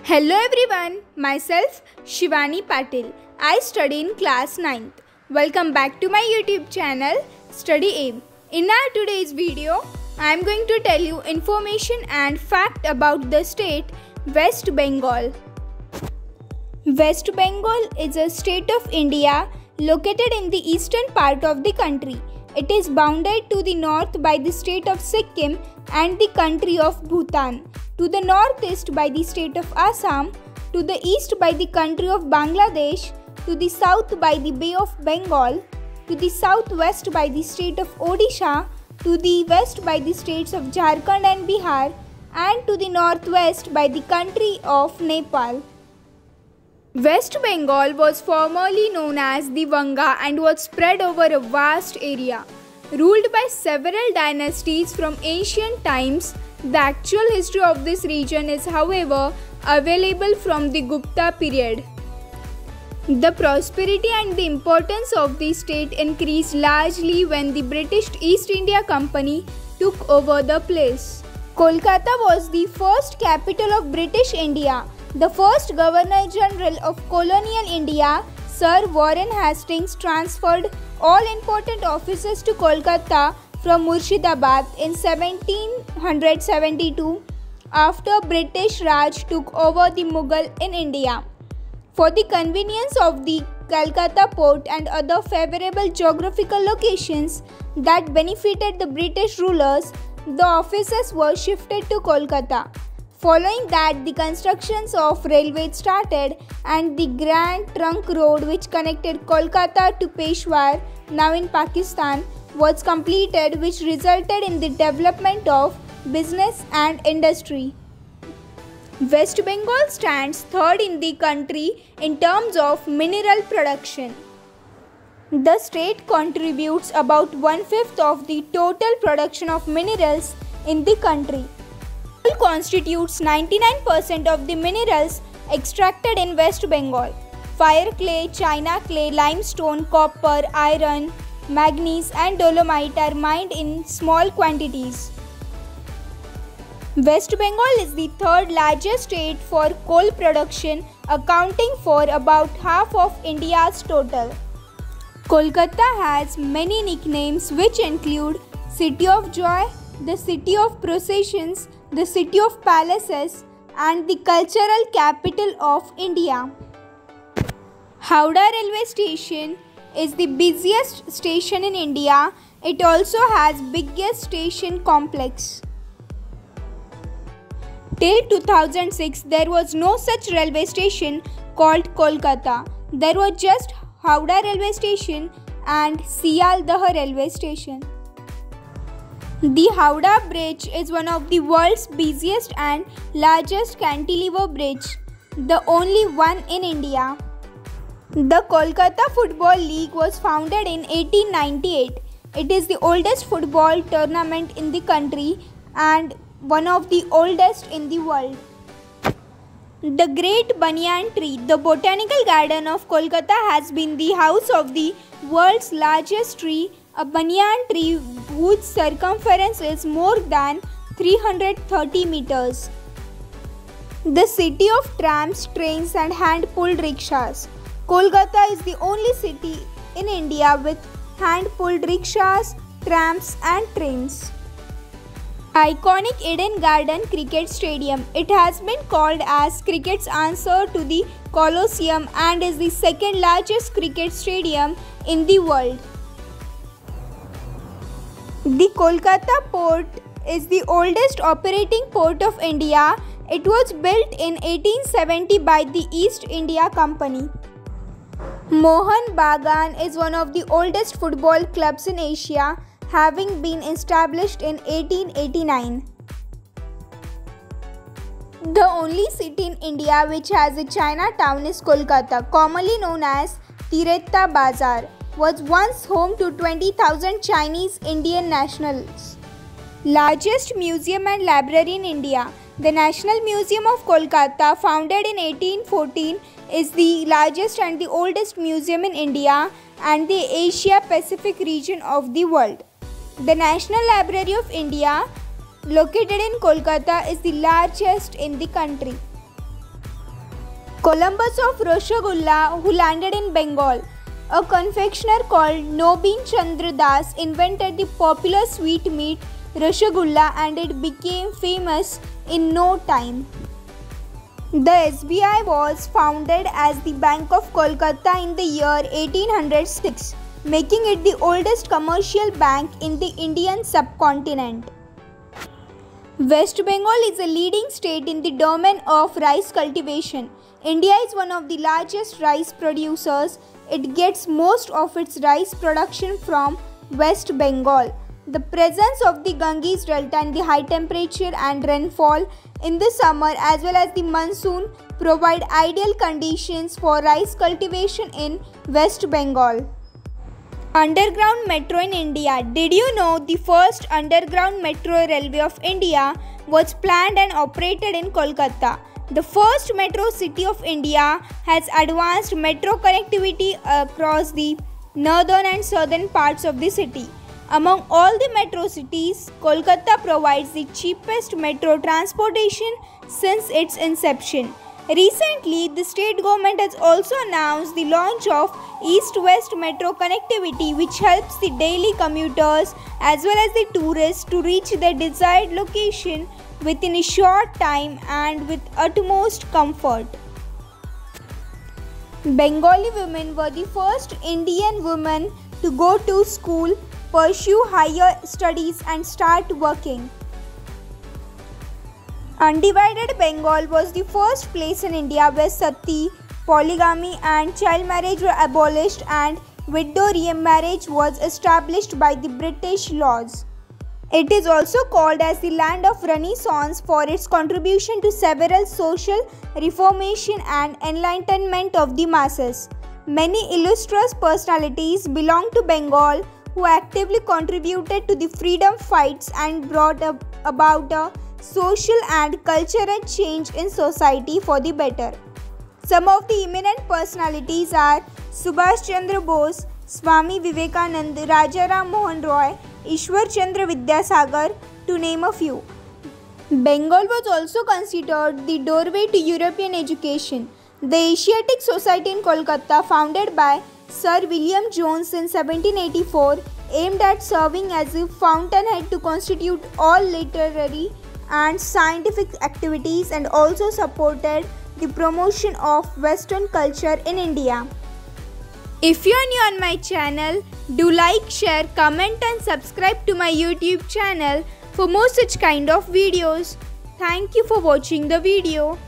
Hello everyone, myself Shivani Patil. I study in class 9th. Welcome back to my YouTube channel Study Aim. In our today's video, I am going to tell you information and fact about the state West Bengal. West Bengal is a state of India located in the eastern part of the country. It is bounded to the north by the state of Sikkim and the country of Bhutan, to the northeast by the state of Assam, to the east by the country of Bangladesh, to the south by the Bay of Bengal, to the southwest by the state of Odisha, to the west by the states of Jharkhand and Bihar, and to the northwest by the country of Nepal. West Bengal was formerly known as the Vanga and was spread over a vast area. Ruled by several dynasties from ancient times, the actual history of this region is, however, available from the Gupta period. The prosperity and the importance of the state increased largely when the British East India Company took over the place. Kolkata was the first capital of British India. The first Governor-General of colonial India, Sir Warren Hastings, transferred all important offices to Kolkata from Murshidabad in 1772 after British Raj took over the Mughal in India. For the convenience of the Calcutta port and other favorable geographical locations that benefited the British rulers, the offices were shifted to Kolkata. Following that, the constructions of railways started and the Grand Trunk Road, which connected Kolkata to Peshawar, now in Pakistan, was completed, which resulted in the development of business and industry. West Bengal stands third in the country in terms of mineral production. The state contributes about 1/5 of the total production of minerals in the country. Coal constitutes 99% of the minerals extracted in West Bengal. Fire clay, china clay, limestone, copper, iron, manganese and dolomite are mined in small quantities. West Bengal is the third largest state for coal production, accounting for about half of India's total. Kolkata has many nicknames which include City of Joy, the City of Processions, the City of Palaces, and the cultural capital of India. Howrah Railway Station is the busiest station in India. It also has biggest station complex. Till 2006, there was no such railway station called Kolkata. There was just Howrah Railway Station and Sialdah Railway Station. The Howrah Bridge is one of the world's busiest and largest cantilever bridge, the only one in India. The Kolkata Football League was founded in 1898. It is the oldest football tournament in the country and one of the oldest in the world. The Great Banyan Tree, the botanical garden of Kolkata, has been the house of the world's largest tree, a banyan tree whose circumference is more than 330 meters. The city of trams, trains and hand-pulled rickshaws. Kolkata is the only city in India with hand-pulled rickshaws, trams and trains. Iconic Eden Garden Cricket Stadium. It has been called as cricket's answer to the Colosseum and is the second largest cricket stadium in the world. The Kolkata port is the oldest operating port of India. It was built in 1870 by the East India Company. Mohun Bagan is one of the oldest football clubs in Asia, having been established in 1889. The only city in India which has a Chinatown is Kolkata, commonly known as Tiretta Bazar, was once home to 20,000 Chinese Indian nationals. Largest museum and library in India. The National Museum of Kolkata, founded in 1814, is the largest and the oldest museum in India and the Asia Pacific region of the world. The National Library of India, located in Kolkata, is the largest in the country. Columbus of Rasgulla, who landed in Bengal. A confectioner called Nobin Chandra Das invented the popular sweetmeat Rasgulla, and it became famous in no time. The SBI was founded as the Bank of Kolkata in the year 1806, making it the oldest commercial bank in the Indian subcontinent. West Bengal is a leading state in the domain of rice cultivation. India is one of the largest rice producers. It gets most of its rice production from West Bengal. The presence of the Ganges Delta and the high temperature and rainfall in the summer as well as the monsoon provide ideal conditions for rice cultivation in West Bengal. Underground metro in India. Did you know the first underground metro railway of India was planned and operated in Kolkata? The first metro city of India has advanced metro connectivity across the northern and southern parts of the city. Among all the metro cities, Kolkata provides the cheapest metro transportation since its inception. Recently, the state government has also announced the launch of East-West metro connectivity, which helps the daily commuters as well as the tourists to reach their desired location within a short time and with utmost comfort. Bengali women were the first Indian women to go to school, pursue higher studies and start working. Undivided Bengal was the first place in India where sati, polygamy and child marriage were abolished and widow remarriage was established by the British laws. It is also called as the land of Renaissance for its contribution to several social reformation and enlightenment of the masses. Many illustrious personalities belong to Bengal who actively contributed to the freedom fights and brought about a social and cultural change in society for the better. Some of the eminent personalities are Subhash Chandra Bose, Swami Vivekananda, Raja Ram Mohan Roy, Ishwar Chandra Vidyasagar, to name a few. Bengal was also considered the doorway to European education. The Asiatic Society in Kolkata, founded by Sir William Jones in 1784, aimed at serving as a fountainhead to constitute all literary and scientific activities and also supported the promotion of Western culture in India. If you are new on my channel, do like, share, comment and subscribe to my YouTube channel for more such kind of videos. Thank you for watching the video.